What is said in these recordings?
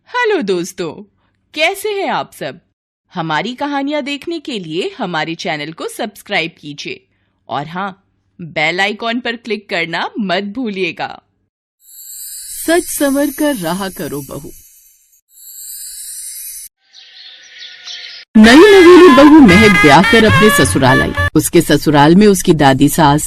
Hello दोस्तों, कैसे हैं आप सब। हमारी कहानियां देखने के लिए हमारे चैनल को सब्सक्राइब कीजिए और हाँ, बेल आइकॉन पर क्लिक करना मत भूलिएगा। सच संवर कर रहा करो बहू। नई नवेली बहू महक ब्याह कर अपने ससुराल आई। उसके ससुराल में उसकी दादी, सास,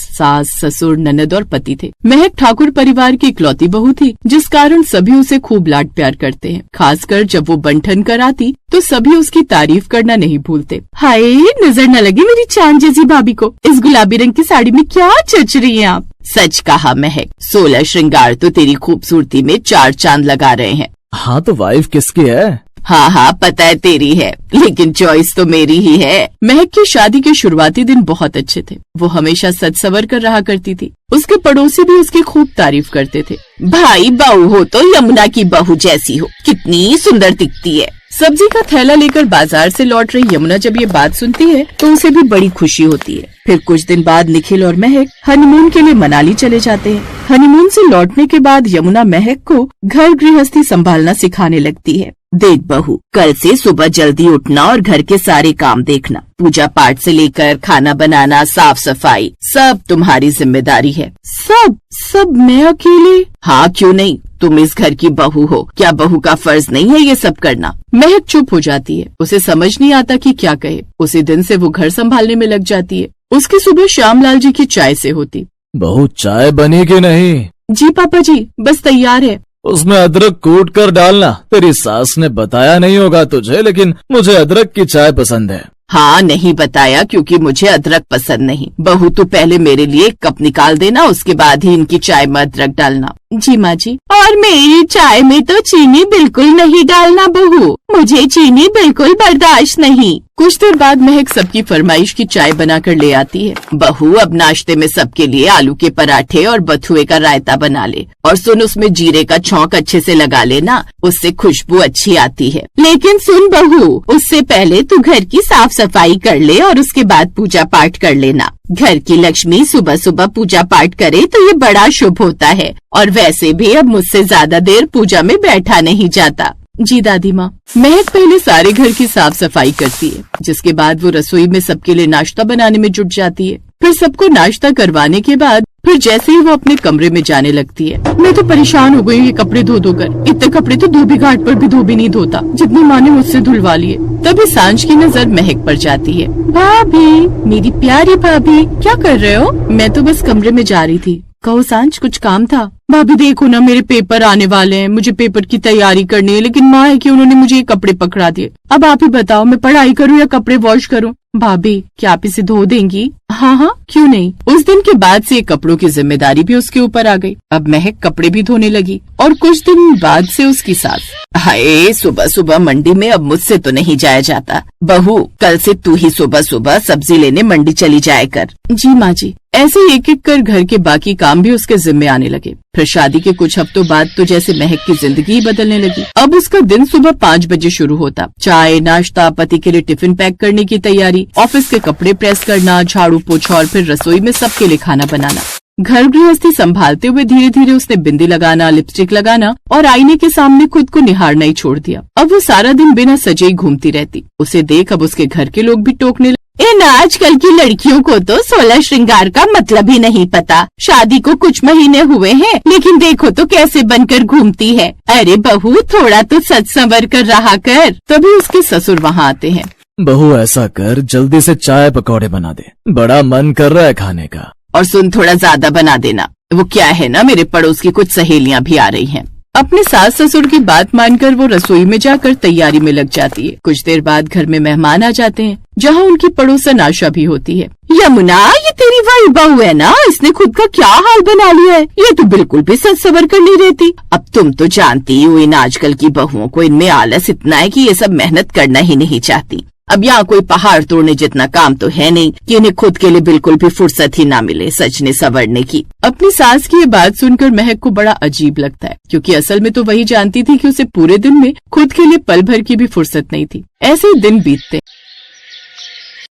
ससुर, ननद और पति थे। महक ठाकुर परिवार की इकलौती बहू थी, जिस कारण सभी उसे खूब लाड प्यार करते हैं। खासकर जब वो बंठन कर आती तो सभी उसकी तारीफ करना नहीं भूलते। हाय, नजर न लगे मेरी चांद जैसी भाभी को। इस गुलाबी रंग की साड़ी में क्या जच रही हैं आप। सच कहा महक, 16 श्रृंगार तो तेरी खूबसूरती में 4 चांद लगा रहे हैं। हाँ तो वाइफ किसकी है? हाँ, पता है तेरी है, लेकिन चॉइस तो मेरी ही है। महक की शादी के शुरुआती दिन बहुत अच्छे थे। वो हमेशा सज सवर कर रहा करती थी। उसके पड़ोसी भी उसकी खूब तारीफ करते थे। भाई बहू हो तो यमुना की बहू जैसी हो, कितनी सुंदर दिखती है। सब्जी का थैला लेकर बाजार से लौट रही यमुना जब ये बात सुनती है तो उसे भी बड़ी खुशी होती है। फिर कुछ दिन बाद निखिल और महक हनीमून के लिए मनाली चले जाते हैं। हनीमून से लौटने के बाद यमुना महक को घर गृहस्थी संभालना सिखाने लगती है। देख बहू, कल से सुबह जल्दी उठना और घर के सारे काम देखना। पूजा पाठ से लेकर खाना बनाना, साफ सफाई, सब तुम्हारी जिम्मेदारी है। सब मैं अकेले? हाँ, क्यों नहीं, तुम इस घर की बहू हो, क्या बहू का फर्ज नहीं है ये सब करना। महक चुप हो जाती है। उसे समझ नहीं आता कि क्या कहे। उसी दिन से वो घर संभालने में लग जाती है। उसकी सुबह श्यामलाल जी की चाय से होती। बहू, चाय बनी कि नहीं? जी पापा जी, बस तैयार है। उसमें अदरक कूट कर डालना। तेरी सास ने बताया नहीं होगा तुझे, लेकिन मुझे अदरक की चाय पसंद है। हाँ, नहीं बताया क्योंकि मुझे अदरक पसंद नहीं। बहू तू पहले मेरे लिए 1 कप निकाल देना, उसके बाद ही इनकी चाय में अदरक डालना। जी माँ जी। और मेरी चाय में तो चीनी बिल्कुल नहीं डालना बहू, मुझे चीनी बिल्कुल बर्दाश्त नहीं। कुछ देर बाद महक सबकी फरमाइश की चाय बनाकर ले आती है। बहू, अब नाश्ते में सबके लिए आलू के पराठे और बथुए का रायता बना ले, और सुन उसमें जीरे का छौंक अच्छे से लगा लेना, उससे खुशबू अच्छी आती है। लेकिन सुन बहू, उससे पहले तू घर की साफ सफाई कर ले और उसके बाद पूजा पाठ कर लेना। घर की लक्ष्मी सुबह सुबह पूजा पाठ करे तो ये बड़ा शुभ होता है, और वैसे भी अब मुझसे ज्यादा देर पूजा में बैठा नहीं जाता। जी दादी माँ। महक पहले सारे घर की साफ सफाई करती है, जिसके बाद वो रसोई में सबके लिए नाश्ता बनाने में जुट जाती है। फिर सबको नाश्ता करवाने के बाद फिर जैसे ही वो अपने कमरे में जाने लगती है। मैं तो परेशान हो गई हूँ ये कपड़े धो कर। इतने कपड़े तो धोबी घाट पर भी धोबी नहीं धोता, जितनी माँ ने मुझसे धुलवा लिए। तभी सांझ की नजर महक पर जाती है। भाभी, मेरी प्यारी भाभी, क्या कर रहे हो? मैं तो बस कमरे में जा रही थी। कहो सांझ, कुछ काम था? भाभी देखो ना, मेरे पेपर आने वाले हैं, मुझे पेपर की तैयारी करनी है, लेकिन माँ है कि उन्होंने मुझे ये कपड़े पकड़ा दिए। अब आप ही बताओ, मैं पढ़ाई करूँ या कपड़े वॉश करूँ? भाभी, क्या आप इसे धो देंगी? हाँ, क्यों नहीं। उस दिन के बाद से कपड़ों की जिम्मेदारी भी उसके ऊपर आ गई। अब महक कपड़े भी धोने लगी। और कुछ दिन बाद से उसकी सास, हाय, सुबह सुबह मंडी में अब मुझसे तो नहीं जाया जाता। बहू, कल से तू ही सुबह सुबह सब्जी लेने मंडी चली जाया कर। जी माँ जी। ऐसे एक एक कर घर के बाकी काम भी उसके जिम्मे आने लगे। फिर शादी के कुछ हफ्तों बाद तो जैसे महक की जिंदगी बदलने लगी। अब उसका दिन सुबह 5 बजे शुरू होता। चाय, नाश्ता, पति के लिए टिफिन पैक करने की तैयारी, ऑफिस के कपड़े प्रेस करना, झाड़ू पोछा और फिर रसोई में सबके लिए खाना बनाना। घर गृहस्थी संभालते हुए धीरे धीरे उसने बिंदी लगाना, लिपस्टिक लगाना और आईने के सामने खुद को निहारना ही छोड़ दिया। अब वो सारा दिन बिना सजे ही घूमती रहती। उसे देख अब उसके घर के लोग भी टोकने लगे। इन आजकल की लड़कियों को तो 16 श्रृंगार का मतलब ही नहीं पता। शादी को कुछ महीने हुए हैं, लेकिन देखो तो कैसे बनकर घूमती है। अरे बहू, थोड़ा तो सच संवर कर रहा कर। तभी उसके ससुर वहाँ आते हैं। बहू, ऐसा कर, जल्दी से चाय पकौड़े बना दे, बड़ा मन कर रहा है खाने का। और सुन, थोड़ा ज्यादा बना देना। वो क्या है ना, मेरे पड़ोस की कुछ सहेलियाँ भी आ रही हैं। अपने सास ससुर की बात मानकर वो रसोई में जाकर तैयारी में लग जाती है। कुछ देर बाद घर में मेहमान आ जाते हैं, जहाँ उनकी पड़ोसन आशा भी होती है। यमुना, ये तेरी वही बहू है ना? इसने खुद का क्या हाल बना लिया है, ये तो बिल्कुल भी सच सवर कर नहीं रहती। अब तुम तो जानती हो इन आजकल की बहुओं को, इनमें आलस इतना है कि ये सब मेहनत करना ही नहीं चाहती। अब यहाँ कोई पहाड़ तोड़ने जितना काम तो है नहीं कि इन्हें खुद के लिए बिल्कुल भी फुर्सत ही ना मिले सजने संवरने की। अपनी सास की ये बात सुनकर महक को बड़ा अजीब लगता है, क्योंकि असल में तो वही जानती थी कि उसे पूरे दिन में खुद के लिए पल भर की भी फुर्सत नहीं थी। ऐसे ही दिन बीतते।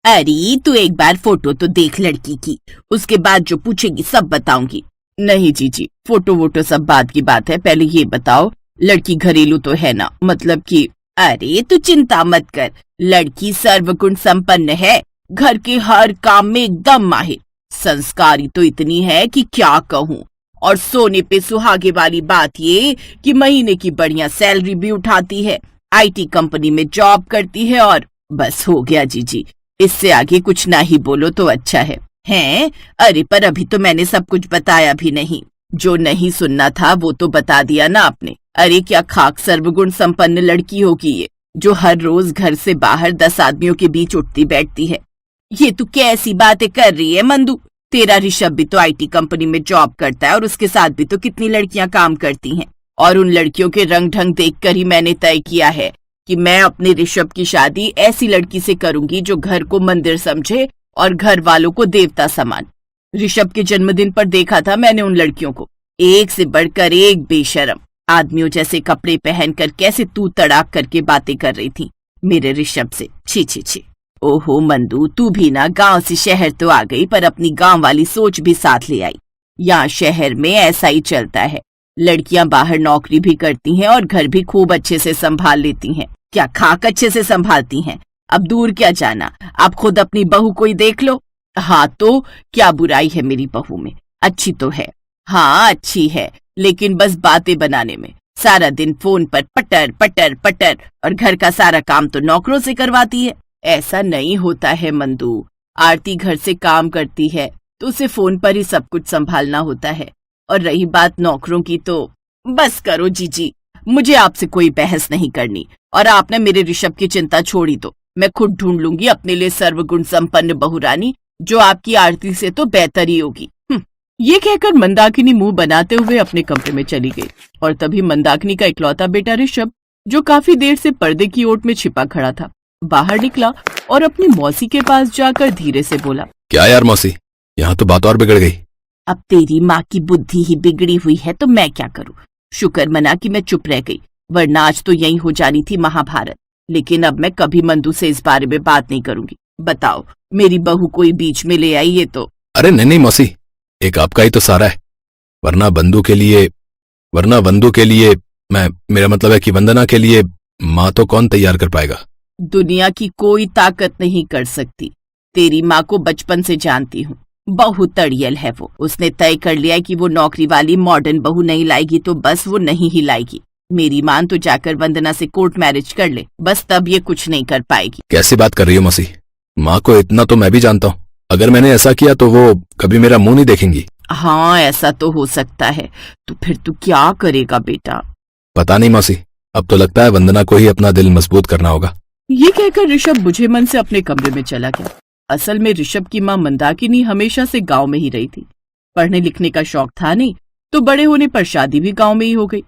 अरे तू एक बार फोटो तो देख लड़की की, उसके बाद जो पूछेगी सब बताऊंगी। नहीं जीजी, फोटो वोटो सब बाद की बात है, पहले ये बताओ लड़की घरेलू तो है ना, मतलब कि अरे तू चिंता मत कर, लड़की सर्वगुण संपन्न है, घर के हर काम में एकदम माहिर, संस्कारी तो इतनी है कि क्या कहूँ। और सोने पे सुहागे वाली बात ये कि महीने की बढ़िया सैलरी भी उठाती है, IT कंपनी में जॉब करती है और बस हो गया जीजी, इससे आगे कुछ ना ही बोलो तो अच्छा है। हैं? अरे पर अभी तो मैंने सब कुछ बताया भी नहीं, जो नहीं सुनना था वो तो बता दिया ना आपने। अरे क्या खाक सर्वगुण संपन्न लड़की होगी ये, जो हर रोज घर से बाहर 10 आदमियों के बीच उठती बैठती है। ये तू कैसी बातें कर रही है मंदू, तेरा ऋषभ भी तो IT कंपनी में जॉब करता है और उसके साथ भी तो कितनी लड़कियां काम करती हैं, और उन लड़कियों के रंग ढंग देखकर ही मैंने तय किया है कि मैं अपने ऋषभ की शादी ऐसी लड़की से करूंगी जो घर को मंदिर समझे और घर वालों को देवता समान। ऋषभ के जन्मदिन पर देखा था मैंने उन लड़कियों को, एक से बढ़कर एक बेशरम, आदमियों जैसे कपड़े पहनकर कैसे तू तड़ाक करके बातें कर रही थी मेरे ऋषभ से। छी छी छी। ओहो मंदू, तू भी ना गांव से शहर तो आ गई, पर अपनी गांव वाली सोच भी साथ ले आई। यहाँ शहर में ऐसा ही चलता है, लड़कियां बाहर नौकरी भी करती हैं और घर भी खूब अच्छे से संभाल लेती हैं। क्या खाक अच्छे से संभालती हैं? अब दूर क्या जाना, आप खुद अपनी बहू को ही देख लो। हाँ तो क्या बुराई है मेरी बहू में, अच्छी तो है। हाँ अच्छी है, लेकिन बस बातें बनाने में, सारा दिन फोन पर पटर पटर पटर, और घर का सारा काम तो नौकरों से करवाती है। ऐसा नहीं होता है मंदू, आरती घर से काम करती है तो उसे फोन पर ही सब कुछ संभालना होता है। और रही बात नौकरों की तो बस करो जीजी, मुझे आपसे कोई बहस नहीं करनी, और आपने मेरे ऋषभ की चिंता छोड़ी तो मैं खुद ढूंढ लूंगी अपने लिए सर्वगुण संपन्न बहुरानी, जो आपकी आरती से तो बेहतर ही होगी। ये कहकर मंदाकिनी मुंह बनाते हुए अपने कमरे में चली गई, और तभी मंदाकिनी का इकलौता बेटा ऋषभ, जो काफी देर से पर्दे की ओट में छिपा खड़ा था, बाहर निकला और अपनी मौसी के पास जाकर धीरे से बोला, क्या यार मौसी, यहाँ तो बात और बिगड़ गई। अब तेरी माँ की बुद्धि ही बिगड़ी हुई है तो मैं क्या करूँ, शुक्र मना कि मैं चुप रह गई, वरना आज तो यही हो जानी थी महाभारत। लेकिन अब मैं कभी मंदू से इस बारे में बात नहीं करूंगी। बताओ, मेरी बहू कोई बीच में ले आई ये तो। अरे नहीं मौसी, एक आपका ही तो सारा है, वरना बंधु के लिए मेरा मतलब है कि वंदना के लिए माँ तो कौन तैयार कर पाएगा। दुनिया की कोई ताकत नहीं कर सकती। तेरी माँ को बचपन से जानती हूँ, बहुत तड़ियल है वो। उसने तय कर लिया कि वो नौकरी वाली मॉडर्न बहू नहीं लाएगी तो बस वो नहीं ही लाएगी। मेरी माँ तो जाकर वंदना से कोर्ट मैरिज कर ले, बस तब ये कुछ नहीं कर पाएगी। कैसी बात कर रही हो मौसी, माँ को इतना तो मैं भी जानता हूँ, अगर मैंने ऐसा किया तो वो कभी मेरा मुंह नहीं देखेंगी। हाँ ऐसा तो हो सकता है, तो फिर तू क्या करेगा बेटा? पता नहीं मौसी, अब तो लगता है वंदना को ही अपना दिल मजबूत करना होगा। ये कहकर ऋषभ बुझे मन से अपने कमरे में चला गया। असल में ऋषभ की माँ मंदाकिनी हमेशा से गांव में ही रही थी, पढ़ने लिखने का शौक था नहीं, तो बड़े होने पर शादी भी गांव में ही हो गई,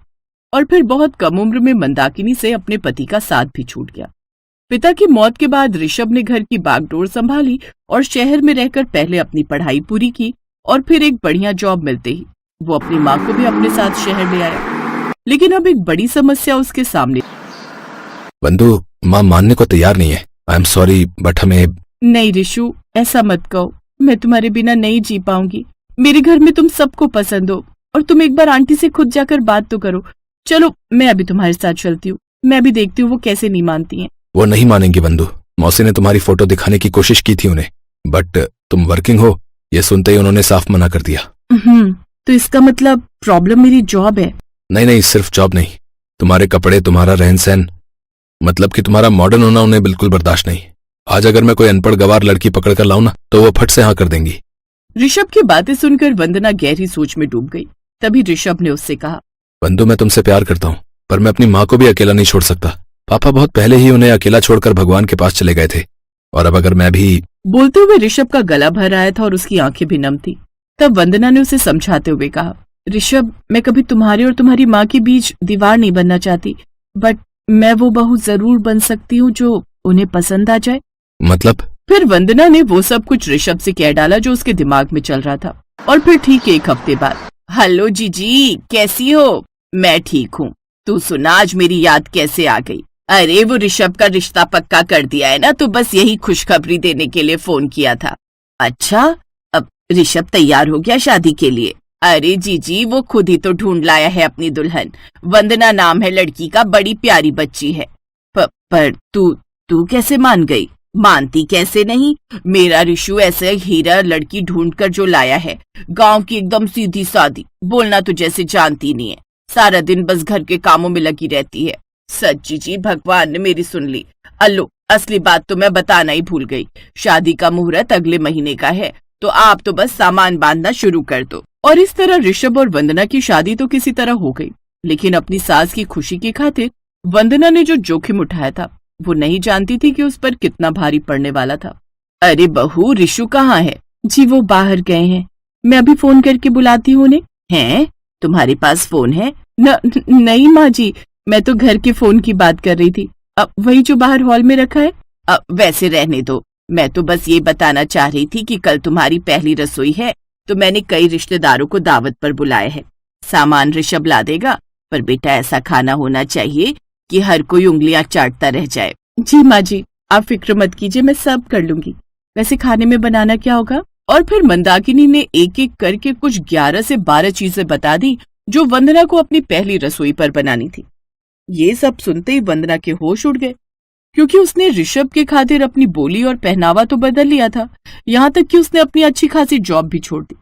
और फिर बहुत कम उम्र में मंदाकिनी से अपने पति का साथ भी छूट गया। पिता की मौत के बाद ऋषभ ने घर की बागडोर संभाली और शहर में रहकर पहले अपनी पढ़ाई पूरी की, और फिर एक बढ़िया जॉब मिलते ही वो अपनी माँ को भी अपने साथ शहर ले आया। लेकिन अब एक बड़ी समस्या उसके सामने। बंधु, माँ मानने को तैयार नहीं है। आई एम सॉरी बट हमें। नहीं ऋषु, ऐसा मत कहो, मैं तुम्हारे बिना नहीं जी पाऊंगी। मेरे घर में तुम सबको पसंद हो, और तुम एक बार आंटी से खुद जाकर बात तो करो। चलो मैं अभी तुम्हारे साथ चलती हूँ, मैं भी देखती हूँ वो कैसे नहीं मानती हैं। वो नहीं मानेंगी बंधु, मौसी ने तुम्हारी फोटो दिखाने की कोशिश की थी उन्हें, बट तुम वर्किंग हो, ये सुनते ही उन्होंने साफ मना कर दिया। तो इसका मतलब प्रॉब्लम मेरी जॉब है? नहीं, सिर्फ जॉब नहीं, तुम्हारे कपड़े, तुम्हारा रहन सहन, मतलब कि तुम्हारा मॉडर्न होना उन्हें बिल्कुल बर्दाश्त नहीं। आज अगर मैं कोई अनपढ़ गवार लड़की पकड़ कर लाऊं ना, तो वो फट से हाँ कर देंगी। ऋषभ की बातें सुनकर वंदना गहरी सोच में डूब गई। तभी ऋषभ ने उससे कहा, बंधु मैं तुमसे प्यार करता हूँ, पर मैं अपनी माँ को भी अकेला नहीं छोड़ सकता। पापा बहुत पहले ही उन्हें अकेला छोड़कर भगवान के पास चले गए थे, और अब अगर मैं भी। बोलते हुए ऋषभ का गला भर आया था और उसकी आंखें भी नम थी। तब वंदना ने उसे समझाते हुए कहा, ऋषभ, मैं कभी तुम्हारे और तुम्हारी माँ के बीच दीवार नहीं बनना चाहती, बट मैं वो बहू जरूर बन सकती हूँ जो उन्हें पसंद आ जाए। मतलब? फिर वंदना ने वो सब कुछ ऋषभ से कह डाला जो उसके दिमाग में चल रहा था। और फिर ठीक 1 हफ्ते बाद, हेलो जीजी, कैसी हो? मैं ठीक हूँ। तू सुना, आज मेरी याद कैसे आ गई? अरे वो ऋषभ का रिश्ता पक्का कर दिया है ना, तो बस यही खुशखबरी देने के लिए फोन किया था। अच्छा, अब ऋषभ तैयार हो गया शादी के लिए? अरे जीजी, वो खुद ही तो ढूंढ लाया है अपनी दुल्हन। वंदना नाम है लड़की का, बड़ी प्यारी बच्ची है। पर तू कैसे मान गई? मानती कैसे नहीं? मेरा रिशु ऐसे हीरा लड़की ढूंढकर जो लाया है, गांव की एकदम सीधी सादी, बोलना तो जैसे जानती नहीं है, सारा दिन बस घर के कामों में लगी रहती है। सच्ची जी, भगवान ने मेरी सुन ली। अल्लो, असली बात तो मैं बताना ही भूल गई। शादी का मुहूर्त अगले महीने का है, तो आप तो बस सामान बांधना शुरू कर दो। और इस तरह ऋषभ और वंदना की शादी तो किसी तरह हो गई, लेकिन अपनी सास की खुशी की खातिर वंदना ने जो जोखिम उठाया था, वो नहीं जानती थी कि उस पर कितना भारी पड़ने वाला था। अरे बहू, रिशु कहाँ है? जी वो बाहर गए हैं, मैं अभी फोन करके बुलाती हूँ उन्हें। हैं? तुम्हारे पास फोन है? नहीं माँ जी, मैं तो घर के फोन की बात कर रही थी, अब वही जो बाहर हॉल में रखा है। वैसे रहने दो, मैं तो बस ये बताना चाह रही थी कि कल तुम्हारी पहली रसोई है, तो मैंने कई रिश्तेदारों को दावत पर बुलाया है। सामान ऋषभ ला देगा, पर बेटा ऐसा खाना होना चाहिए कि हर कोई उंगलियां चाटता रह जाए। जी माँ जी, आप फिक्र मत कीजिए, मैं सब कर लूंगी। वैसे खाने में बनाना क्या होगा? और फिर मंदाकिनी ने एक एक करके कुछ 11 से 12 चीजें बता दी जो वंदना को अपनी पहली रसोई पर बनानी थी। ये सब सुनते ही वंदना के होश उड़ गए, क्योंकि उसने ऋषभ के खातिर अपनी बोली और पहनावा तो बदल लिया था, यहाँ तक कि उसने अपनी अच्छी खासी जॉब भी छोड़ दी।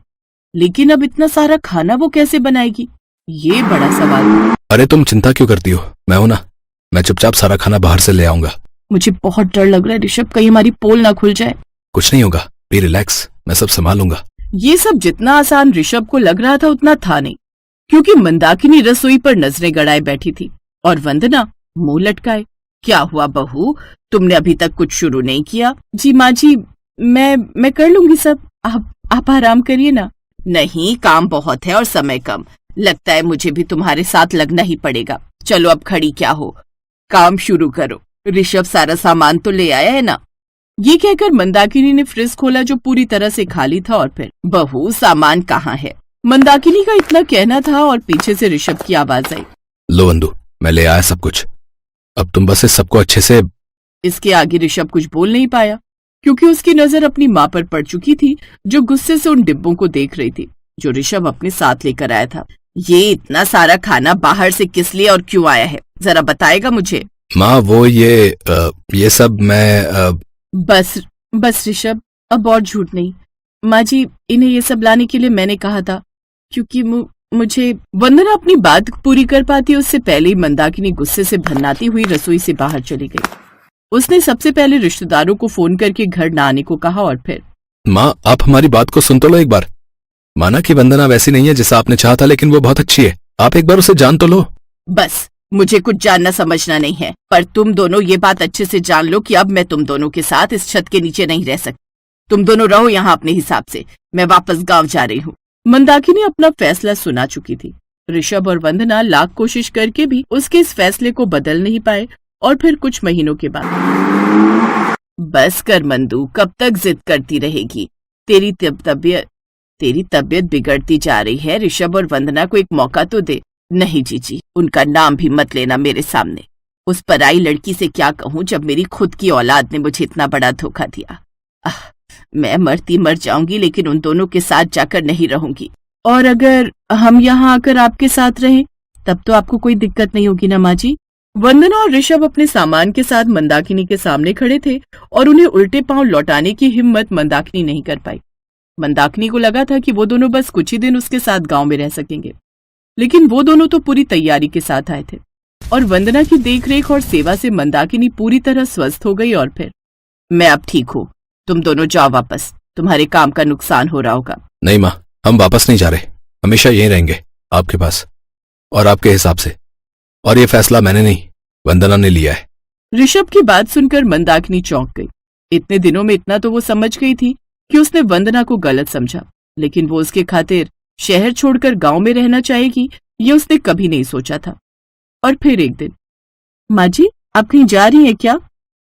लेकिन अब इतना सारा खाना वो कैसे बनाएगी, ये बड़ा सवाल है। अरे तुम चिंता क्यों करती हो, मैं हूं ना, मैं चुपचाप सारा खाना बाहर से ले आऊंगा। मुझे बहुत डर लग रहा है ऋषभ, कहीं हमारी पोल ना खुल जाए। कुछ नहीं होगा, बी रिलैक्स, मैं सब संभालूंगा। ये सब जितना आसान ऋषभ को लग रहा था उतना था नहीं, क्योंकि मंदाकिनी रसोई पर नजरें गड़ाए बैठी थी और वंदना मुंह लटकाए। क्या हुआ बहू, तुमने अभी तक कुछ शुरू नहीं किया? जी माँ जी, मैं कर लूंगी सब, आप आराम करिए ना। नहीं, काम बहुत है और समय कम, लगता है मुझे भी तुम्हारे साथ लगना ही पड़ेगा। चलो अब खड़ी क्या हो, काम शुरू करो। ऋषभ सारा सामान तो ले आया है ना? ये कहकर मंदाकिनी ने फ्रिज खोला जो पूरी तरह से खाली था और फिर, बहू सामान कहाँ है? मंदाकिनी का इतना कहना था और पीछे से ऋषभ की आवाज आई, लो वंदू, मैं ले आया सब कुछ, अब तुम बस इस सबको अच्छे से। इसके आगे ऋषभ कुछ बोल नहीं पाया, क्योंकि उसकी नजर अपनी माँ पर पड़ चुकी थी, जो गुस्से से उन डिब्बों को देख रही थी जो ऋषभ अपने साथ लेकर आया था। ये इतना सारा खाना बाहर से किस लिए और क्यों आया है, जरा बताएगा मुझे? माँ वो ये सब मैं बस ऋषभ, अब और झूठ नहीं। माँ जी, इन्हें ये सब लाने के लिए मैंने कहा था, क्योंकि मुझे। वंदना अपनी बात पूरी कर पाती उससे पहले ही मंदाकिनी गुस्से से भन्नाती हुई रसोई से बाहर चली गई। उसने सबसे पहले रिश्तेदारों को फोन करके घर न आने को कहा और फिर, माँ आप हमारी बात को सुन तो लो एक बार। माना कि वंदना वैसी नहीं है जैसा आपने चाहा था, लेकिन वो बहुत अच्छी है, आप एक बार उसे जान तो लो। बस मुझे कुछ जानना समझना नहीं है, पर तुम दोनों ये बात अच्छे से जान लो कि अब मैं तुम दोनों के साथ इस छत के नीचे नहीं रह सकती। तुम दोनों रहो यहाँ अपने हिसाब से, मैं वापस गांव जा रही हूँ। मंदाकिनी अपना फैसला सुना चुकी थी। ऋषभ और वंदना लाख कोशिश करके भी उसके इस फैसले को बदल नहीं पाए और फिर कुछ महीनों के बाद, बस कर मंदू, कब तक जिद करती रहेगी? तेरी तबीयत बिगड़ती जा रही है। ऋषभ और वंदना को एक मौका तो दे। नहीं जीजी, उनका नाम भी मत लेना मेरे सामने। उस पराई लड़की से क्या कहूँ जब मेरी खुद की औलाद ने मुझे इतना बड़ा धोखा दिया। मैं मरती मर जाऊंगी, लेकिन उन दोनों के साथ जाकर नहीं रहूंगी। और अगर हम यहाँ आकर आपके साथ रहें, तब तो आपको कोई दिक्कत नहीं होगी ना माँ जी? वंदना और ऋषभ अपने सामान के साथ मंदाकिनी के सामने खड़े थे और उन्हें उल्टे पांव लौटाने की हिम्मत मंदाकिनी नहीं कर पाई। मंदाकिनी को लगा था कि वो दोनों बस कुछ ही दिन उसके साथ गांव में रह सकेंगे, लेकिन वो दोनों तो पूरी तैयारी के साथ आए थे और वंदना की देखरेख और सेवा से मंदाकिनी पूरी तरह स्वस्थ हो गई। और फिर, मैं अब ठीक हूँ, तुम दोनों जाओ वापस, तुम्हारे काम का नुकसान हो रहा होगा। नहीं माँ, हम वापस नहीं जा रहे, हमेशा यहीं रहेंगे आपके पास और आपके हिसाब से। और ये फैसला मैंने नहीं, वंदना ने लिया है। ऋषभ की बात सुनकर मंदाकिनी चौंक गई। इतने दिनों में इतना तो वो समझ गई थी कि उसने वंदना को गलत समझा, लेकिन वो उसके खातिर शहर छोड़कर गांव में रहना चाहेगी, ये उसने कभी नहीं सोचा था। और फिर एक दिन, माँ जी आप कहीं जा रही हैं क्या?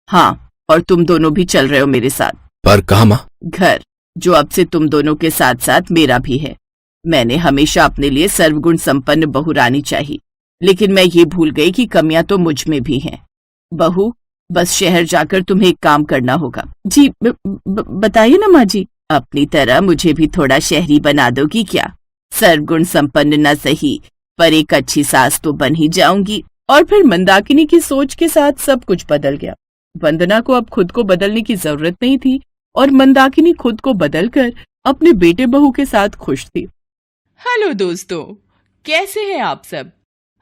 हाँ, और तुम दोनों भी चल रहे हो मेरे साथ। पर कहाँ माँ? घर, जो अब से तुम दोनों के साथ साथ मेरा भी है। मैंने हमेशा अपने लिए सर्वगुण संपन्न बहू रानी चाहिए, लेकिन मैं ये भूल गई कि कमियां तो मुझ में भी हैं। बहू, बस शहर जाकर तुम्हें एक काम करना होगा। जी बताइए ना माँ जी। अपनी तरह मुझे भी थोड़ा शहरी बना दोगी क्या? सर्वगुण संपन्न न सही पर एक अच्छी सास तो बन ही जाऊंगी। और फिर मंदाकिनी की सोच के साथ सब कुछ बदल गया। वंदना को अब खुद को बदलने की जरूरत नहीं थी और मंदाकिनी खुद को बदलकर अपने बेटे बहू के साथ खुश थी। हेलो दोस्तों, कैसे हैं आप सब?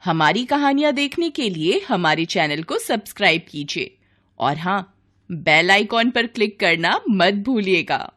हमारी कहानियां देखने के लिए हमारे चैनल को सब्सक्राइब कीजिए और हाँ, बेल आइकॉन पर क्लिक करना मत भूलिएगा।